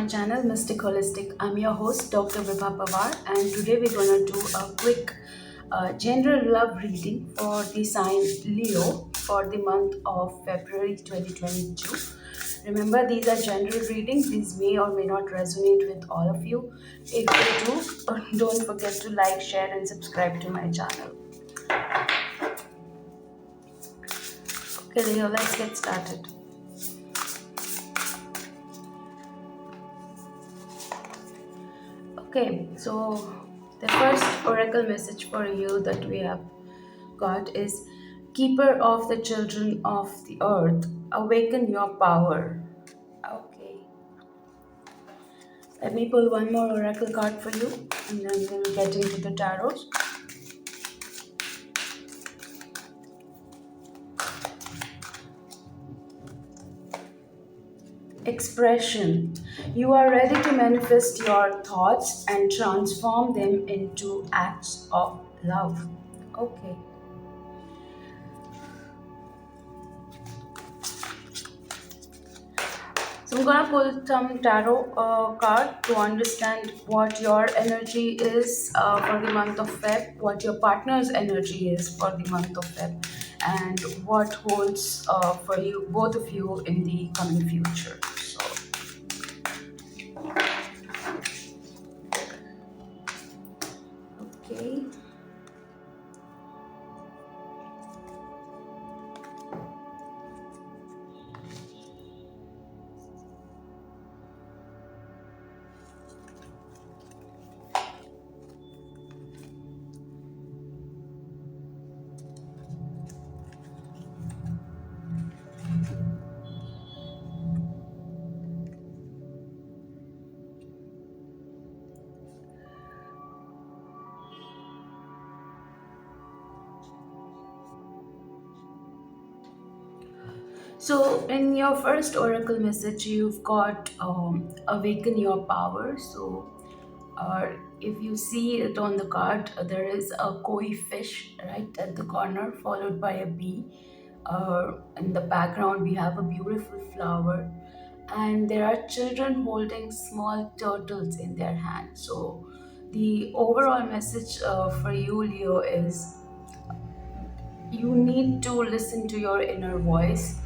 my channel Mystic Holistic. I'm your host Dr. Vibha and today we're gonna do a quick general love reading for the sign Leo for the month of February 2022. Remember, these are general readings. These may or may not resonate with all of you. If they do, don't forget to like, share, and subscribe to my channel. Okay, Leo, let's get started. Okay, so the first oracle message for you that we have got is Keeper of the children of the earth, awaken your power. Okay, let me pull one more oracle card for you and then we'll get into the tarot. Expression. You are ready to manifest your thoughts and transform them into acts of love. Okay. So I'm gonna pull some tarot card to understand what your energy is for the month of Feb, what your partner's energy is for the month of Feb, and what holds for you, both of you, in the coming future. So, okay. So, in your first oracle message, you've got awaken your power. So, if you see it on the card, there is a koi fish right at the corner, followed by a bee. In the background, we have a beautiful flower, and there are children holding small turtles in their hands. So, the overall message for you, Leo, is you need to listen to your inner voice.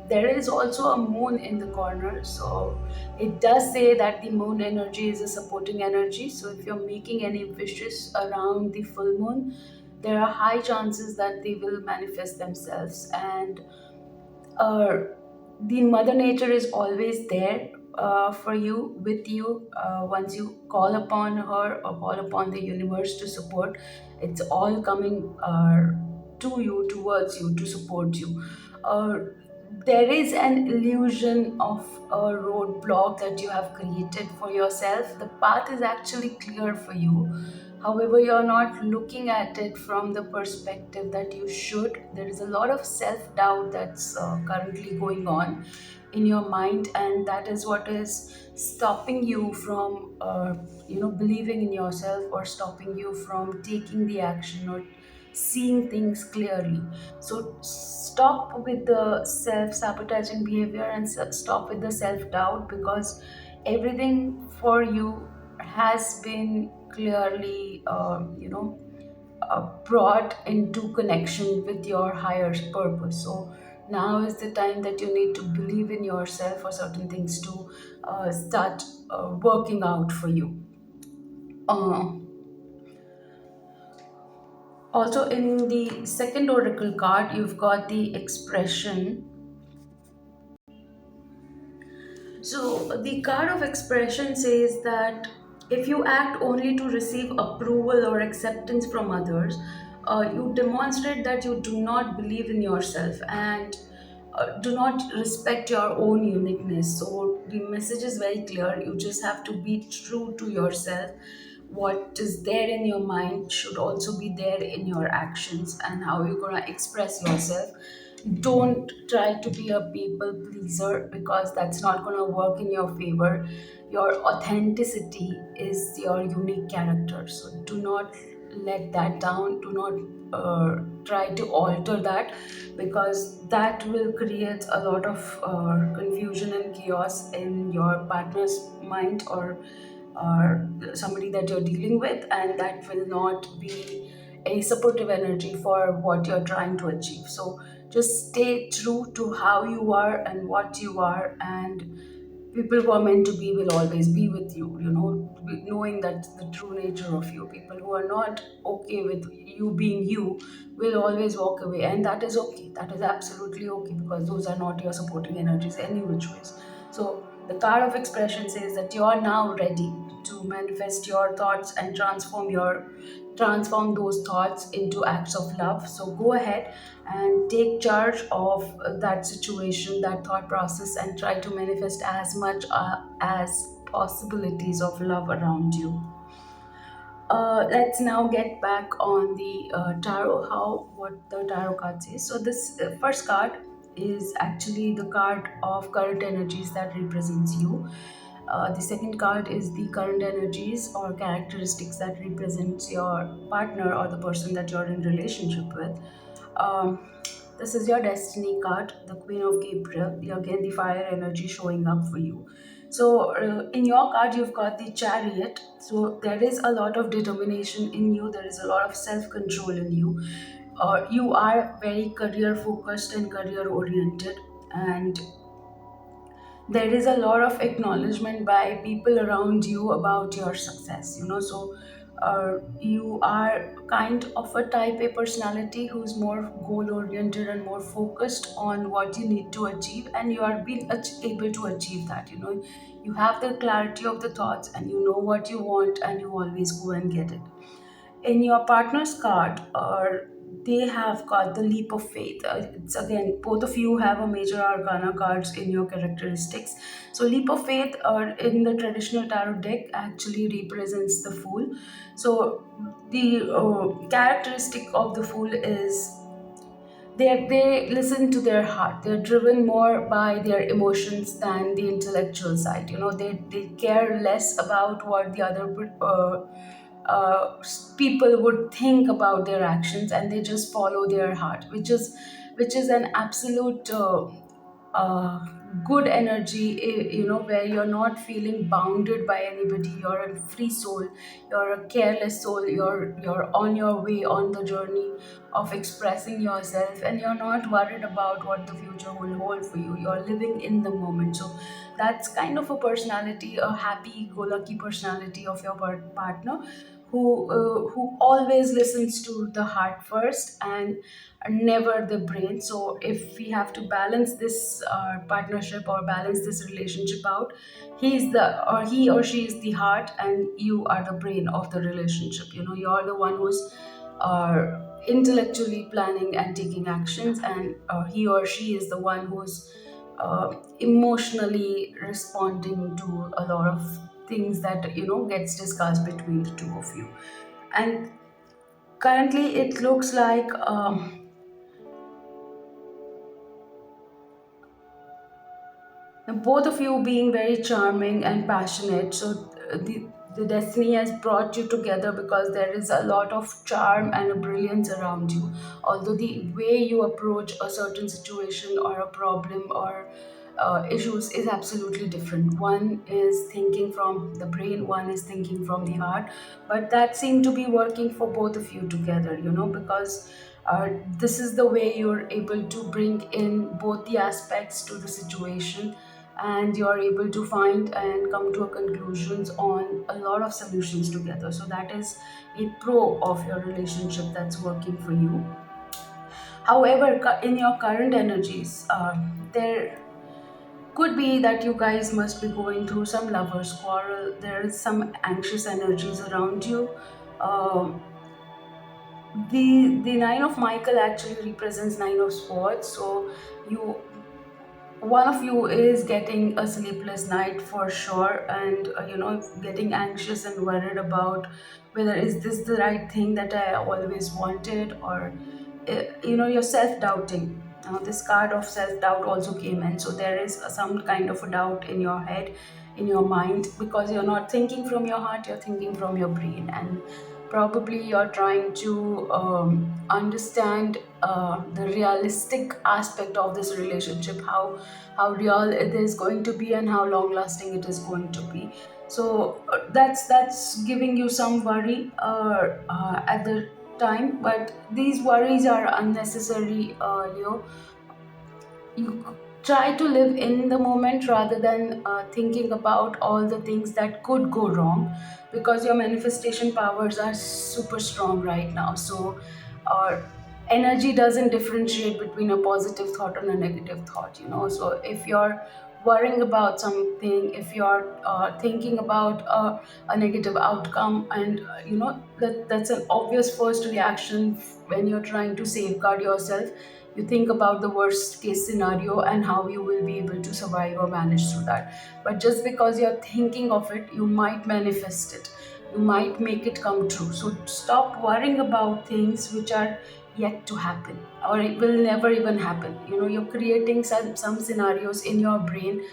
There is also a moon in the corner, so it does say that the moon energy is a supporting energy. So if you're making any wishes around the full moon, there are high chances that they will manifest themselves. And uh, the mother nature is always there for you, with you, once you call upon her or call upon the universe to support. It's all coming to you, towards you, to support you. uh, there is an illusion of a roadblock that you have created for yourself. The path is actually clear for you. However, you're not looking at it from the perspective that you should. There is a lot of self doubt that's currently going on in your mind, and that is what is stopping you from, believing in yourself, or stopping you from taking the action or seeing things clearly. So stop with the self-sabotaging behavior and stop with the self-doubt, because everything for you has been clearly, brought into connection with your higher purpose. So now is the time that you need to believe in yourself for certain things to start working out for you. Uh, Also, in the second oracle card, you've got the expression. So, the card of expression says that if you act only to receive approval or acceptance from others, you demonstrate that you do not believe in yourself and do not respect your own uniqueness. So, the message is very clear. You just have to be true to yourself. What is there in your mind should also be there in your actions, and how you're going to express yourself. Don't try to be a people pleaser, because that's not going to work in your favor. Your authenticity is your unique character, so do not let that down. Do not try to alter that, because that will create a lot of confusion and chaos in your partner's mind, or somebody that you're dealing with, and that will not be a supportive energy for what you're trying to achieve. So just stay true to how you are and what you are, and people who are meant to be will always be with you, knowing that the true nature of you. People who are not okay with you being you will always walk away, and that is okay. That is absolutely okay, because those are not your supporting energies any which ways. So the card of expression says that you are now ready to manifest your thoughts and transform those thoughts into acts of love. So go ahead and take charge of that situation, that thought process, and try to manifest as much as possibilities of love around you. Let's now get back on the tarot, how what the tarot card says. So this first card is actually the card of current energies that represents you. The second card is the current energies or characteristics that represents your partner or the person that you're in relationship with. um, this is your destiny card, the Queen of Gabriel. Again, the fire energy showing up for you. So, in your card, you've got the Chariot. So, there is a lot of determination in you, there is a lot of self control in you. You are very career focused and career oriented, and there is a lot of acknowledgement by people around you about your success, so you are kind of a type A personality who's more goal oriented and more focused on what you need to achieve, and you are being able to achieve that. You have the clarity of the thoughts, and you know what you want, and you always go and get it. In your partner's card, or they have got the leap of faith. It's again, both of you have a major arcana cards in your characteristics. So leap of faith, or in the traditional tarot deck, actually represents the fool. So the characteristic of the fool is they listen to their heart. They're driven more by their emotions than the intellectual side. They care less about what the other people would think about their actions, and they just follow their heart, which is an absolute uh, good energy, where you're not feeling bounded by anybody. You're a free soul, you're a careless soul, you're on your way on the journey of expressing yourself, and you're not worried about what the future will hold for you. You're living in the moment. So that's kind of a personality, a happy go lucky personality of your partner, who always listens to the heart first, and never the brain. So if we have to balance this partnership, or balance this relationship out, he or she is the heart, and you are the brain of the relationship. You're the one who's intellectually planning and taking actions, and he or she is the one who's emotionally responding to a lot of things that gets discussed between the two of you. And currently it looks like both of you being very charming and passionate. So the destiny has brought you together, because there is a lot of charm and a brilliance around you. Although the way you approach a certain situation or a problem, or issues, is absolutely different. One is thinking from the brain, one is thinking from the heart, but that seemed to be working for both of you together, because this is the way you're able to bring in both the aspects to the situation, and you're able to find and come to a conclusions on a lot of solutions together. So that is a pro of your relationship that's working for you. However, in your current energies, there could be that you guys must be going through some lovers quarrel. There is some anxious energies around you. um, the nine of Michael actually represents nine of swords. So you one of you is getting a sleepless night for sure, and getting anxious and worried about whether is this the right thing that I always wanted, or you're self-doubting. Now this card of self-doubt also came in, so there is some kind of a doubt in your head, in your mind, because you're not thinking from your heart, you're thinking from your brain. And Probably you're trying to understand the realistic aspect of this relationship, how real it is going to be and how long lasting it is going to be. So that's giving you some worry at the time, but these worries are unnecessary. You try to live in the moment rather than thinking about all the things that could go wrong, because your manifestation powers are super strong right now. So uh, energy doesn't differentiate between a positive thought and a negative thought, so if you're worrying about something, if you're thinking about a negative outcome, and that's an obvious first reaction when you're trying to safeguard yourself. You think about the worst case scenario and how you will be able to survive or manage through that. But just because you're thinking of it, you might manifest it, you might make it come true. So stop worrying about things which are yet to happen, or it will never even happen. You're creating some scenarios in your brain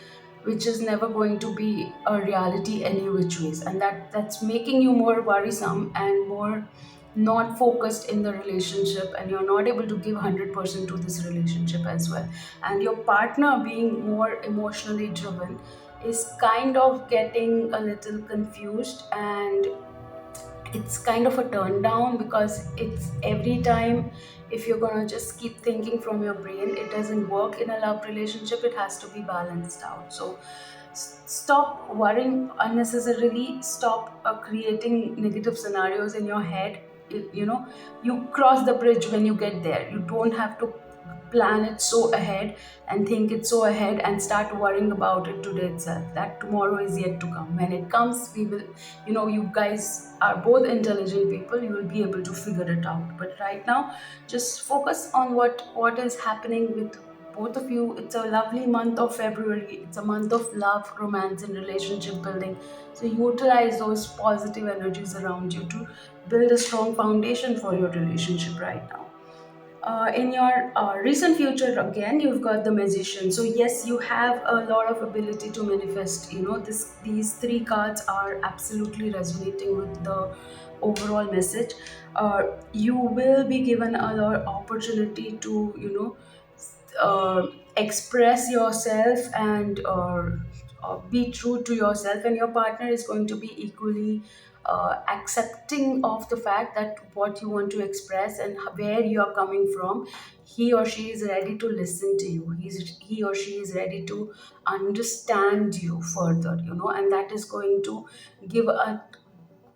which is never going to be a reality any which ways, and that's making you more worrisome and more not focused in the relationship, and you're not able to give 100% to this relationship as well. And your partner being more emotionally driven is kind of getting a little confused, and it's kind of a turn down, because it's every time, if you're gonna just keep thinking from your brain, it doesn't work in a love relationship. It has to be balanced out. So stop worrying unnecessarily, stop creating negative scenarios in your head. You cross the bridge when you get there. You don't have to plan it so ahead and think it so ahead and start worrying about it today itself. That tomorrow is yet to come. When it comes, we will, you guys are both intelligent people, you will be able to figure it out. But right now, just focus on what is happening with both of you. It's a lovely month of February. It's a month of love, romance, and relationship building. So utilize those positive energies around you to build a strong foundation for your relationship right now. In your recent future, again, you've got the Magician. So yes, you have a lot of ability to manifest. These three cards are absolutely resonating with the overall message. You will be given a lot of opportunity to uh, express yourself and be true to yourself, and your partner is going to be equally accepting of the fact that what you want to express and where you are coming from. He or she is ready to listen to you. He or she is ready to understand you further, and that is going to give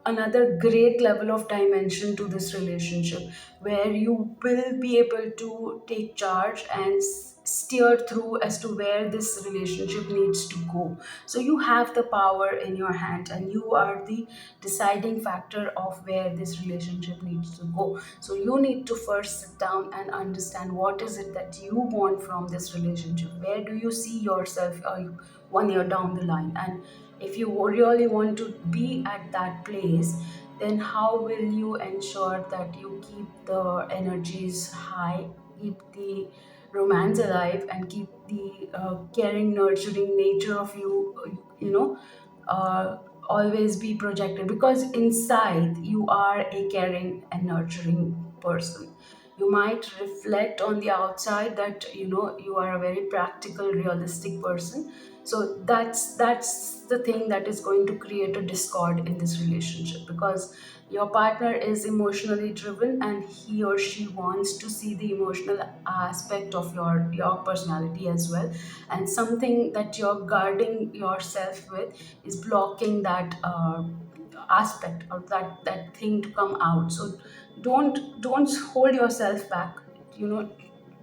another great level of dimension to this relationship, where you will be able to take charge and steer through as to where this relationship needs to go. So you have the power in your hand, and you are the deciding factor of where this relationship needs to go. So you need to first sit down and understand what is it that you want from this relationship. Where do you see yourself 1 year down the line? And if you really want to be at that place, then how will you ensure that you keep the energies high, keep the romance alive, and keep the caring, nurturing nature of you, uh, always be projected? Because inside you are a caring and nurturing person. You might reflect on the outside that you are a very practical, realistic person. So that's the thing that is going to create a discord in this relationship, because your partner is emotionally driven, and he or she wants to see the emotional aspect of your personality as well. And something that you're guarding yourself with is blocking that aspect, or that thing to come out. So don't hold yourself back. you know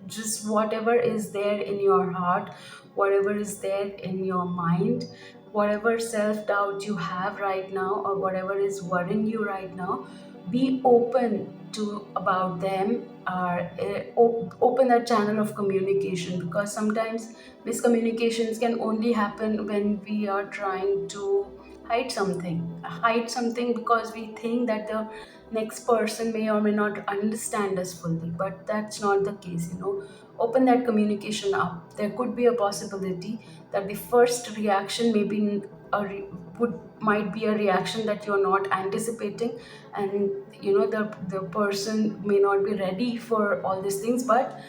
just whatever is there in your heart, whatever is there in your mind, whatever self doubt you have right now, or whatever is worrying you right now, be open to about them, or open that channel of communication. Because sometimes miscommunications can only happen when we are trying to hide something because we think that the next person may or may not understand us fully, but that's not the case. Open that communication up. There could be a possibility that the first reaction may be a would might be a reaction that you're not anticipating, and the person may not be ready for all these things, but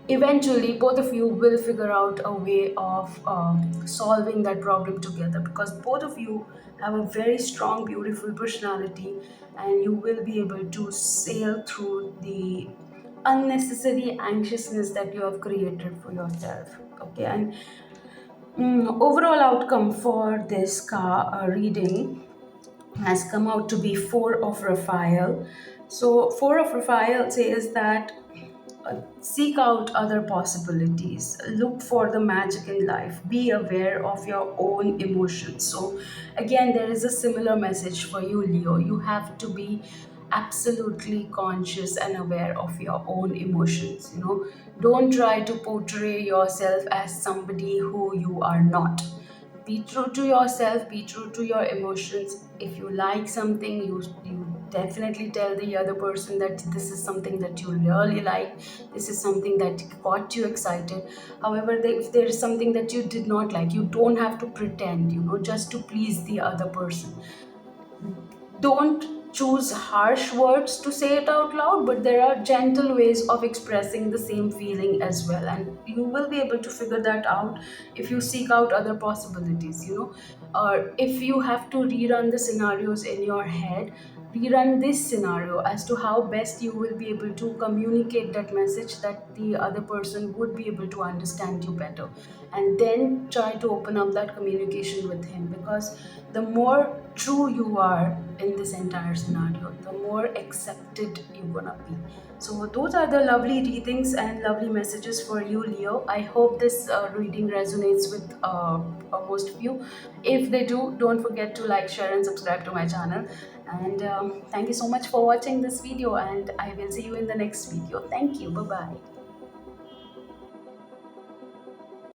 eventually both of you will figure out a way of solving that problem together, because both of you have a very strong, beautiful personality, and you will be able to sail through the unnecessary anxiousness that you have created for yourself. Okay, and overall outcome for this reading has come out to be Four of Raphael. So, Four of Raphael says that seek out other possibilities, look for the magic in life, be aware of your own emotions. So again, there is a similar message for you, Leo. You have to be absolutely conscious and aware of your own emotions. Don't try to portray yourself as somebody who you are not. Be true to yourself, be true to your emotions. If you like something, you definitely tell the other person that this is something that you really like, this is something that got you excited. However, if there is something that you did not like, you don't have to pretend, just to please the other person. Don't choose harsh words to say it out loud, but there are gentle ways of expressing the same feeling as well, and you will be able to figure that out if you seek out other possibilities. Or if you have to rerun the scenarios in your head, rerun this scenario as to how best you will be able to communicate that message that the other person would be able to understand you better, and then try to open up that communication with him, because the more true you are in this entire scenario, the more accepted you're gonna be. So those are the lovely readings and lovely messages for you, Leo. I hope this reading resonates with most of you. If they do, don't forget to like, share, and subscribe to my channel. And thank you so much for watching this video, and I will see you in the next video. Thank you. Bye bye.